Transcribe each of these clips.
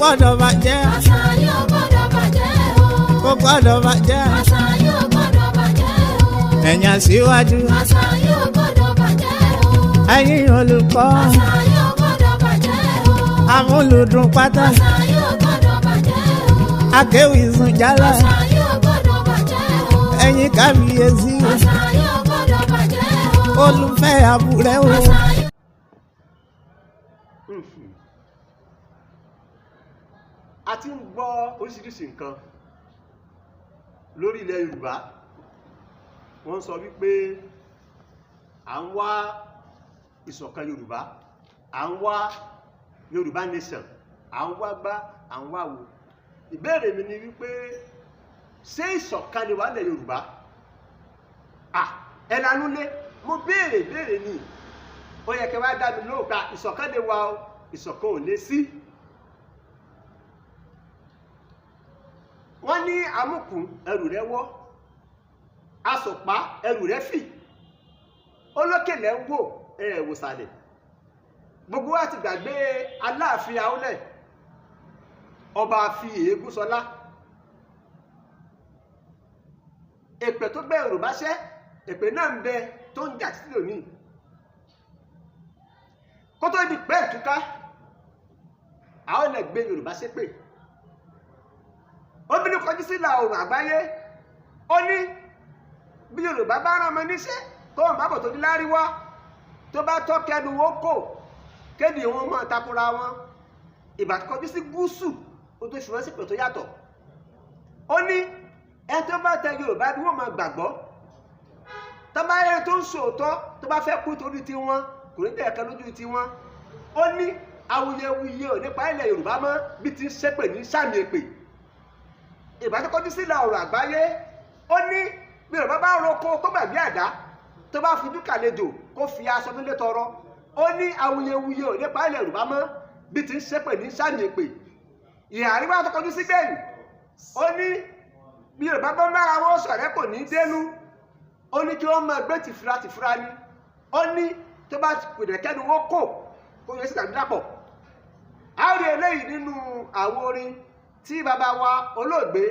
gbọ́dọ̀ bàjẹ́. àṣà yóò gbọ́dọ̀ bàjẹ́ o. Kò gbọ́dọ̀ bàjẹ́. àṣà yóò gbọ́dọ̀ bàjẹ́ o. Ẹ̀yin aṣíwájú. àṣà yóò gbọ́dọ̀ bàjẹ́ o. Ẹ̀yin olùkọ́. àṣà yóò gbọ́dọ̀ bàjẹ́ o. Amúlùdùn pátá. àṣà yóò gbọ́dọ̀ bàjẹ́ o. Akéwì sùn jálá. àṣà yóò gbọ́dọ̀ bàjẹ́ o. Ẹ̀yin kábíyèsí. àṣà yóò gbọ́dọ̀ bàjẹ́ o. Olùfẹ́ àbúrẹ́ o. àṣà yóò. A ti ń gbọ́ oríṣiríṣi nǹkan lórí ilẹ̀ Yorùbá. Wọ́n sọ wípé à ń wá ìṣọ̀kan Yorùbá, à ń wá Yorùbá nation, à ń wá gbá, à ń wá wo. Ìbéèrè mi ni wípé ṣé ìṣọ̀kan ni wà lẹ̀ Yorùbá? Ẹ̀lanú lé, mo béèrè ni. Ó yẹ kẹ́ wá dá mi lóhùn ká ìṣọ̀kan lè wà o, ìṣọ̀kan ò lè sí. Wọ́n ní amúkùn ẹrù rẹ̀ wọ́, asọ̀pá ẹrù rẹ̀ fì, olókèlè ń wò ẹ̀wòsàlẹ̀. Gbogbo wa ti gbàgbé Aláàfin Àólẹ̀, ọba fi èégún sọlá. Èpè tó gbé Yorùbá ṣẹ́, èpè náà ń bẹ tó ń jà títí lónìí. Kó tó di pẹ́ ìtúká, Àólẹ̀ gbé Yorùbá ṣépè. Obìnrin kọjú sí ìlà oòrùn àgbáyé, ó ní bí Yorùbá bá rán ọmọ níṣẹ́ tó wọ́n bá bọ̀ tó ní lárí wá, tó bá tọ́ kẹnu wọn kò kéde wọn mọ́ takora wọn. Ìbá kọjú sí gúúsù ó tó ṣùgbọ́n sípò tó yàtọ̀. Ó ní ẹ tó bá tẹ Yorùbá bí wọ́n máa gbàgbọ́, tó bá yẹ tó ń sòótọ́ tó bá fẹ́ kú torí tiwọn kò ní tẹ̀ ẹ̀kan lójú tiwọn. Ó ní awuyewuye ò nípa ilẹ̀ Yorùbá mọ́ bí ti ń ṣépè ní sàmì èpè. Ìbá tó kọjú sí ìlà oòrùn àgbáyé, ó ní bí Yorùbá bá roko kó gbàgbé àdá, tó bá fojú kàlejò kó fi aṣọ nílé tọrọ. Ó ní awuyewuye ò nípa ilẹ̀ Yorùbá mọ́ bí ti ń ṣépè ní sàmì èpè. Ìhà àríwá tó kọjú sí gbẹ̀yìn, ó ní bí Yorùbá bá mára wọn sọ̀rẹ́ kò ní dénú. Ó ní kí wọ́n máa gbé tìfura ni. Ó ní tó bá pèdè kẹ́nu wọn kò yẹ sí tàbí dàpọ̀. A rí eléyìí nínú àwọn orin tí bàbá wa olóògbé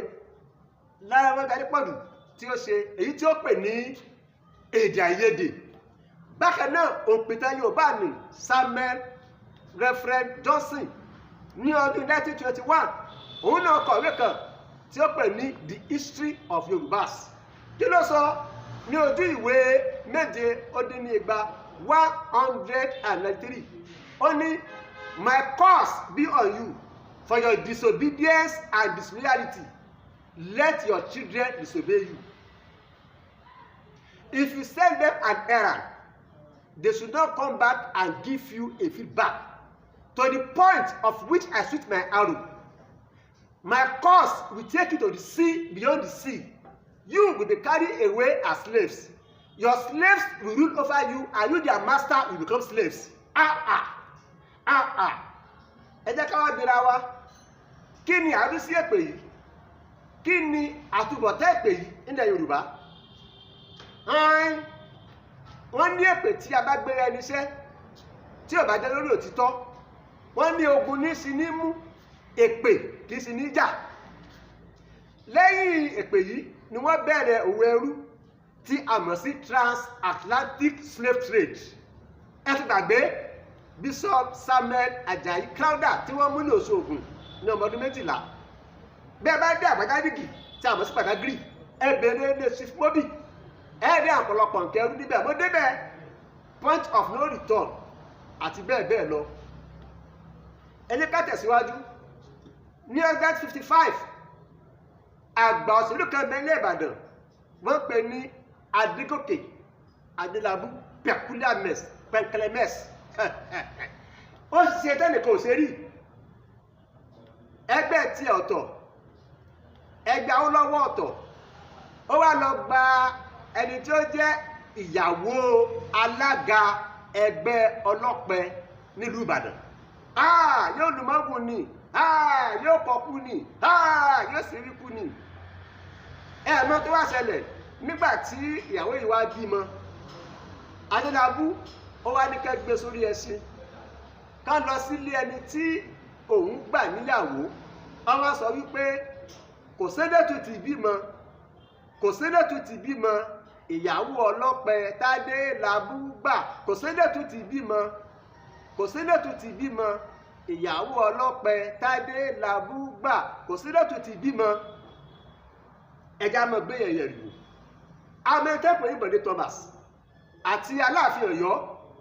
Lára Gbadépọ̀jù tí ó ṣe, èyí tí ó pè ní èdè àìyedè. Bákan náà òǹpìtàn Yorùbá ní Samuel Reverend Johnson ní ọdún 1921, òun náà kọ̀wé kan tí ó pè ní The History of Yorùbás. Kí ló sọ ní ojú ìwé 7-193? Ó ní my curse be on you for your disobedience and disloyalty. Let your children disobey you. If you send them an errand, they should not come back and give you a feedback to the point of which I shoot my arrow. My curse will take you to the sea, beyond the sea. You will be carried away as slaves. Your slaves will rule over you, and you, their master, will become slaves. Ẹ jẹ́ ká wá bira wa, kí ni àdúsí èpè yìí? Kí ni àtúbọ̀tán èpè yìí nílẹ̀ Yorùbá? Wọ́n ní èpè tí a bá gbé ẹni iṣẹ́ tí ò bá jẹ́ lórí òtítọ́. Wọ́n ní ogun ní sí ní mú, èpè kì í sí ní jà. Lẹ́yìn èpè yìí ni wọ́n bẹ̀rẹ̀ òwò ẹrú tí a mọ̀ sí transatlantic slave trade. Ẹ ti gbàgbé Bishop Samuel Ajayi Crowther tí wọ́n mú ní Òṣogbo ní ọmọ ọdún 12. Bẹ́ẹ̀ bá dé Àgbàgádìgì tí a mọ̀ sí Pàdágìrì, ẹ bẹ̀rẹ̀ ní Chief Mobi, ẹ rí àpọ̀lọpọ̀ nǹkan ẹrú níbẹ̀. Mo débẹ̀ point of no return àti bẹ́ẹ̀ bẹ́ẹ̀ lọ. Ẹ jẹ́ ká tẹ̀síwájú. Ní August 55, àgbà òṣèlú kan bẹ́ẹ̀ Ìbàdàn, wọ́n pè ní Adégòkè Adélabú Pẹ̀kúlẹ́mẹ́s. Ó ṣe tẹ́nìkan ò ṣe rí. Ẹgbẹ́ tí ọ̀tọ̀, ẹgbẹ́ Awólọ́wọ̀ ọ̀tọ̀. Ó wá lọ gba ẹni tí ó jẹ́ ìyàwó alága ẹgbẹ́ ọlọ́pẹ nílùú Ìbàdàn. Yóò lùmọ́gùn ni, yóò kọkú ni, yóò sì rí kú ni. Ẹ̀mọ́ tó wá ṣẹlẹ̀ nígbà tí ìyàwó yìí wá bímọ. Adélabú ó wá ní kẹ́ gbé sórí ẹṣin ká lọ sílé ẹni tí òun gbà níyàwó ọmọ sọ wípé kò sédètù ti bímọ kò sédètù ti bímọ ìyàwó ọlọ́pẹ Tádé làbúgbà kò sédètù ti bímọ kò sédètù ti bímọ ìyàwó ọlọ́pẹ Tádé làbúgbà kò sédètù ti bímọ ẹja mọ gbé yẹyẹ rìbò amẹtẹpẹ Ìbọ̀dé Thomas àti Aláàfin Ọ̀yọ́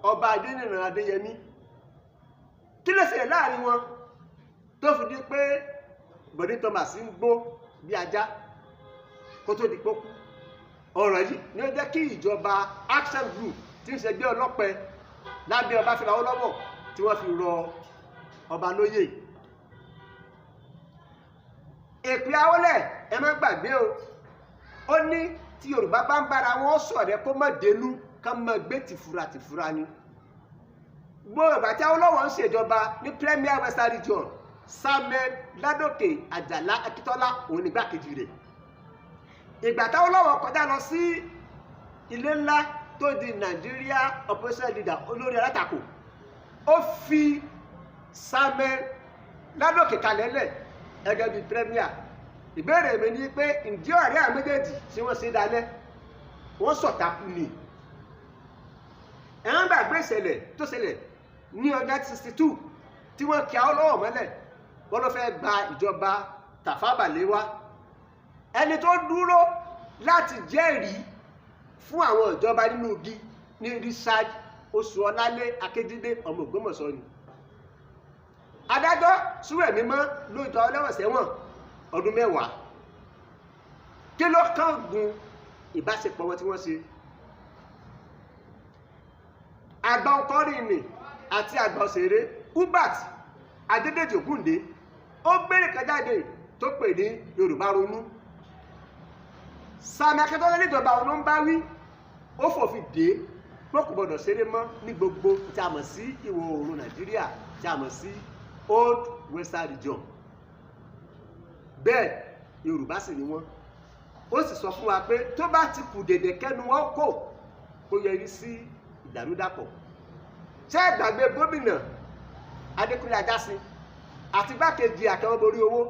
ọba Adéníran Adéyẹmí kí ló ṣẹlẹ̀ láàrin wọn tó fi di pé Ìbọ̀dé Thomas ń gbó bí ajá kó tó di pókú ọ̀rọ̀ yìí ni ó jẹ́ kí ìjọba Action Group tí ń ṣẹgbẹ́ ọlọ́pẹ lábẹ́ Ọbáfẹ́mi Awólọ́wọ̀ tí wọ́n fi rọ ọba lóyè èpè Awólẹ̀ ẹ má gbàgbé o ó ní tí Yorùbá bá ń bára wọn ṣọ̀rẹ́ kó má dénú ká má gbé tìfura tìfura ni gbogbo ìgbà tí Awólọ́wọ̀ ń ṣèjọba ní Premier Western Region Samuel Ládòkè Àjàlá Akíntọ́lá òun nígbàkejì rẹ̀ ìgbà tí Awólọ́wọ̀ kọjá lọ sí ilé ńlá tó di Nigeria Opposition Leader olórí alátakò ó fi Samuel Ládòkè kalẹ̀lẹ̀ gẹ́gẹ́ bíi Premier ìbéèrè mi ni pé ǹjẹ́ ọ̀rẹ́ àwọn méjèèjì tí wọ́n ṣe dalẹ̀ wọ́n ṣọ̀tàkù ni ẹ̀wọ̀n gbàgbé ìṣẹ̀lẹ̀ tó ṣẹlẹ̀ ní ọjọ́ 62 tí wọ́n kí Awólọ́wọ̀ mọ́lẹ̀ wọ́n ló fẹ́ gba ìjọba Tafawa Balewa ẹni tó dúró láti jẹ́rìí fún àwọn ìjọba nínú igi ní Richard Oṣuọlálé Akéjídé ọmọ Ògbómọ̀ṣọ́ ni adájọ́ Súwẹ̀mímọ́ ló jọ ọlẹ́wọ̀n sẹ́wọ̀n ọdún 10 kí ló kàn gun ìbáṣepọ̀ wọn tí wọ́n ṣe àgbà ọkọrin ni àti àgbà òṣèré Hubert Adédèjì Ògúndé ó gbére kan jáde tó pè ní Yorùbá Ronú Sàmì Akíntọ́lá níjọba òun ló ń bá wí ó fòfin dé pé kò gbọdọ̀ ṣeré mọ́ ní gbogbo tí a mọ̀ sí ìwọ̀ oòrùn Nàìjíríà tí a mọ̀ sí Old Western Region bẹ́ẹ̀ Yorùbá sì ni wọ́n ó sì sọ fún wa pé tó bá ti kù dèdè kẹ́nu wọn kó yẹrí sí ìdàrúdàpọ̀ ṣé ìgbàgbé gómìnà Adékúnlé Ajásìn àti igbákejì Akẹ́wọ́borí Owó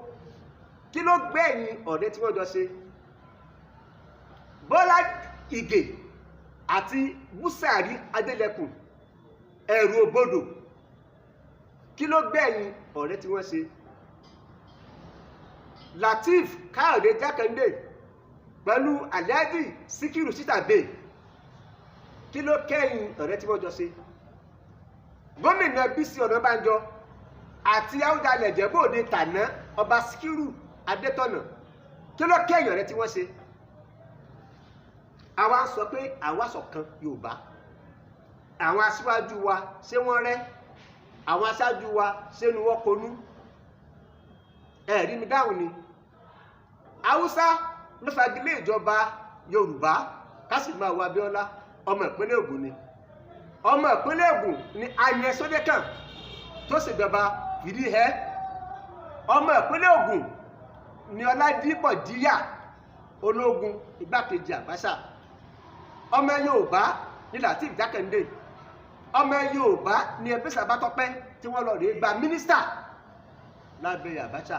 kí ló gbẹ̀yìn ọ̀rẹ́ tí wọ́n jọ ṣe Bọ́lá Ìgè àti Búsàrí Adélẹ́kùn ẹ̀rù òbodò kí ló gbẹ̀yìn ọ̀rẹ́ tí wọ́n ṣe Lateef Káyọ̀dé Jákàndé pẹ̀lú Alhaji Síkírù Sítàbé kí ló kẹ́yìn ọ̀rẹ́ tí wọ́n jọ ṣe gómìnà Bísí Ọ̀nàbánjọ àti Awùjalẹ̀ Ìjẹ̀bú-Òde tàná ọba Síkírù Adétọ̀nà kí ló kẹ́yìn ọ̀rẹ́ tí wọ́n ṣe àwa ń sọ pé àwa ṣọ̀kan Yorùbá àwọn aṣíwájú wa ṣé wọ́n rẹ́ àwọn aṣáájú wa ṣé ni wọ́n konú ẹ̀rí mi dáhùn ni Haúsá ló fagilé ìjọba Yorùbá Kásìmá Abíọ́lá ọmọ ìpínlẹ̀ Ògùn ni ọmọ ìpínlẹ̀ Ògùn ni Ayẹ Sódékàn tó ṣèjọba fìdí ẹ ọmọ ìpínlẹ̀ Ògùn ni Ọládípọ̀ Díyà ológun igbákejì Àbáṣà ọmọ Yorùbá ni Lateef Jákàndé ọmọ Yorùbá ni Ẹ̀bẹ́sà Bátọ́pẹ́ tí wọ́n lọ rèé gba mínísítà lábẹ́ Àbáṣà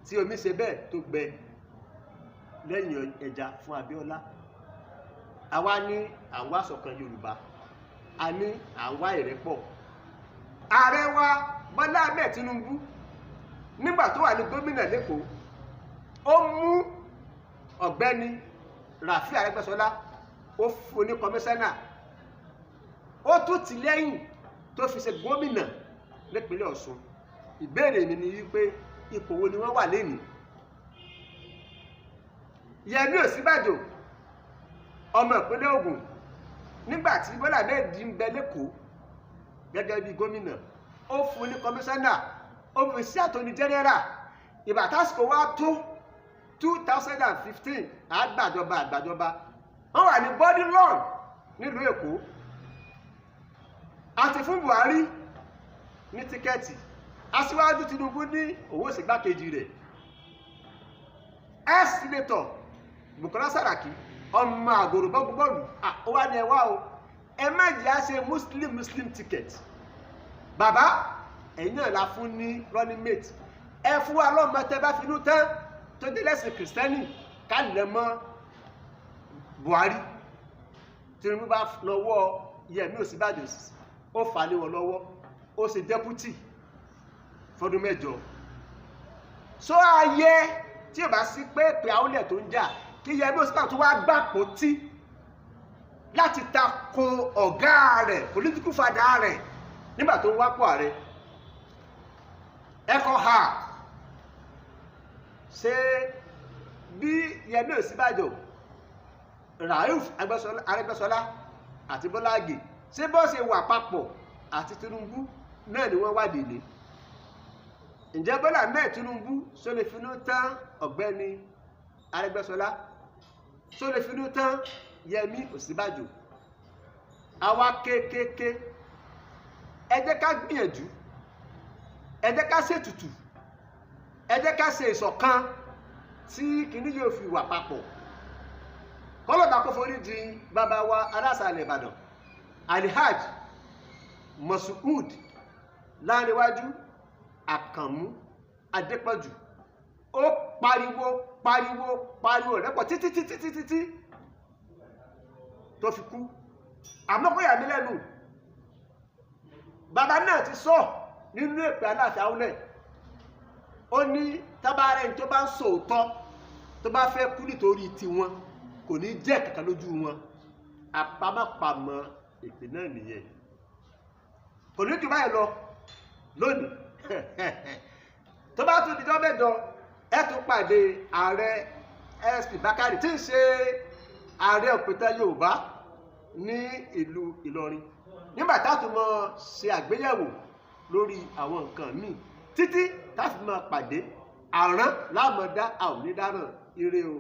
tí omi ṣe bẹ́ẹ̀ tó gbẹ lẹ́yìn ẹja fún Abíọ́lá àwa ní àwa ṣọ̀kan Yorùbá a ní àwa ìrẹ́pọ̀ ààrẹ wa Bọ́lá Ahmed Tinubu nígbà tó wà ní gómìnà lẹ́kọ̀ọ́ ó mú ọ̀gbẹ́ni Rafi Arẹ́gbẹ́ṣọlá ó fún ní kọmíṣánná ó tún tì lẹ́yìn tó fi ṣe gómìnà nípínlẹ̀ Ọ̀ṣun ìbéèrè mi ni wípé ipò wo ni wọ́n wà lẹ́nìí Yẹmí Ọ̀ṣínbàjò ọmọ ìpínlẹ̀ Ògùn nígbà tí Bọ́lá Ahmed ń bẹ lẹ́kọ̀ọ́ gẹ́gẹ́ bí gómìnà ó fún ní kọmíṣánná ó fi sí àtọ́ni jẹ́nẹ́rà ìgbà tásìkò wá tó 2015 àgbàjọba wọ́n wà ní body lawn nílùú Èkó àti fún Buhari ní tíkẹ́ẹ̀tì aṣíwájú Tinubu ní owó ìṣègbákejì rẹ̀ ex-senator Bukola Saraki ọmọ àgòrò bọ́ọ̀lù ó wá ní ẹwà o ẹ má jẹ́ á ṣe muslim ticket bàbá ẹ̀yin náà la fún ní running mate ẹ fún wa lọ́mọ tẹ́ bá finú tán tó dé lẹ́sìn kìrìsìtẹ́nì ká lè mọ́ Buhari Tinubu bá lọ́wọ́ Yẹmí Ọ̀ṣínbàjò ó fà lé wọn lọ́wọ́ ó ṣe dẹ́pútì fọdún 8 so ayé tí ò bá sí pé pé àwọlẹ̀ tó ń jà kí Yẹmí Ọ̀ṣínbàjò tó wá gbàpò tí láti tako ọ̀gá rẹ̀ political father rẹ̀ nígbà tó ń wápò ààrẹ ẹ̀kọ́ ha ṣe bí Yẹmí Ọ̀ṣínbàjò Rauf Arẹ́gbẹ́ṣọlá àti Bọ́lá Ìgè ṣé bó ṣe wà papọ̀ àti Tinubu náà ni wọ́n wádìí ní ǹjẹ́ Bọ́lá mẹ́ẹ̀ Tinubu ṣó lè finú tán ọ̀gbẹ́ni Arẹ́gbẹ́ṣọlá ṣó lè finú tán Yẹmí Ọ̀ṣínbàjò àwa kéékèèké ẹ jẹ́ ká gbìyànjú ẹ jẹ́ ká ṣètùtù ẹ jẹ́ ká ṣe ìṣọ̀kan tí kìíní yóò fi wà papọ̀ kọ́lọ́dà kó forí di bàbá wa aláṣàlẹ̀ Ìbàdàn Alhaji Mashood Láńrewájú Àkànmú Adépọ̀jù ó pariwo rẹ́pọ̀ títí tó fi kú àmọ́ kó yà mí lẹ́nu bàbá náà ti sọ nínú èpè Aláàfin Awólẹ̀ ó ní tábàárẹ̀ tó bá ń sòótọ́ tó bá fẹ́ kú nítorí tiwọn kò ní jẹ́ kankan lójú wọn àpamọ́pamọ́ èpè náà nìyẹn kò ní jù báyìí lọ lónìí tó bá tún dijọ́ mẹ́jọ ẹ tún pàdé ààrẹ SP Bákàrè tí ń ṣe ààrẹ òpìtàn Yorùbá ní ìlú Ìlọrin nígbà tá a tún mọ ṣe àgbéyẹ̀wò lórí àwọn nǹkan míì títí tá a fi máa pàdé àrán láàmọ̀dá àwọn onídàáràn ire o.